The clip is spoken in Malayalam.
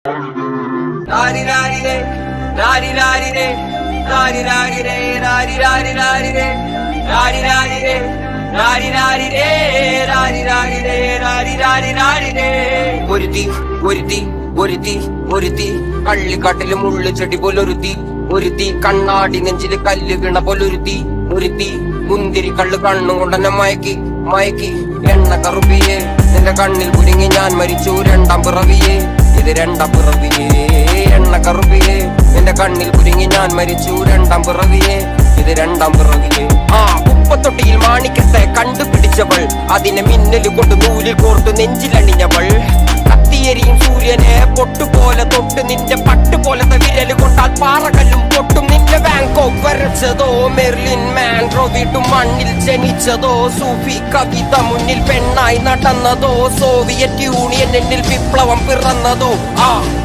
Rari rari re, rari rari re, rari rari re, rari rari rari re, rari rari re, rari rari re, rari rari re, rari rari rari re. ഒരുത്തി ഒരുത്തി ഒരുത്തി ഒരുത്തി കള്ളിക്കാട്ടില് മുള്ളു ചെടി പോലൊരുത്തി ഒരുത്തി കണ്ണാടി നെഞ്ചില് കല്ല് വീണ പോലൊരുത്തി ഒരുത്തി മുന്തിരി കള്ള് കണ്ണും കൊണ്ടെന്നെ മയക്കി മയക്കി എണ്ണ കറുപ്പിയെ നിന്റെ കണ്ണിൽ കുരുങ്ങി ഞാൻ മരിച്ചു രണ്ടാം പിറവിയെ ഇത് രണ്ടാം പിറവിയെ എണ്ണ കറുപ്പിയെ നിന്റെ കണ്ണിൽ കുരുങ്ങി ഞാൻ മരിച്ചു രണ്ടാം പിറവിയെ ഇത് രണ്ടാം പിറവിയെ ഉപ്പത്തൊട്ടിയിൽ മാണിക്കത്തെ കണ്ടുപിടിച്ചവൾ അതിനെ മിന്നല് കൊണ്ട് നൂലിൽ കോർത്തു നെഞ്ചിലണിഞ്ഞവൾ കത്തിയെരിയും സൂര്യനെ പൊട്ടുപോലെ തൊട്ട് നിന്റെ പട്ടുപോലത്തെ വിരല് കൊണ്ടാൽ പാറകല്ലും പൊട്ടും നിന്റെ ബാങ്കോക്ക് വരച്ചതോ മെർലിൻ മാൻഡ്രോ വീട്ടും മണ്ണിൽ ജനിച്ചതോ സൂഫി കവിത മുന്നിൽ പെണ്ണായി നടന്നതോ സോവിയറ്റ് യൂണിയൻ എന്നിൽ വിപ്ലവം പിറന്നതോ